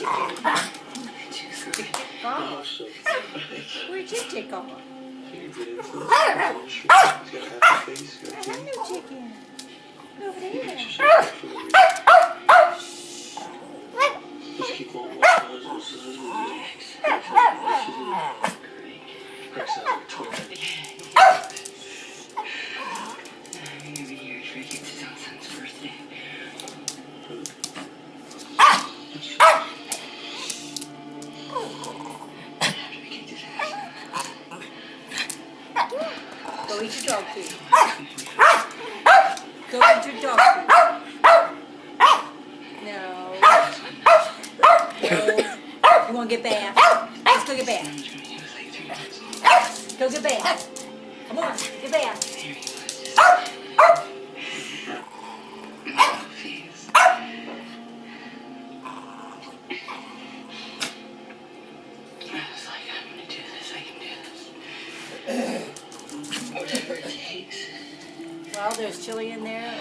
Oh. Where'd your chick go? I have no chicken. Over there. Just keep on watching. I'm gonna be here drinking to Johnson's birthday. After we kicked his ass. Go eat your dog food. Go eat your dog food. No. No. You want to get bath? Let's go get bath. Go get bath. Come on, get bath. Well, there's chili in there.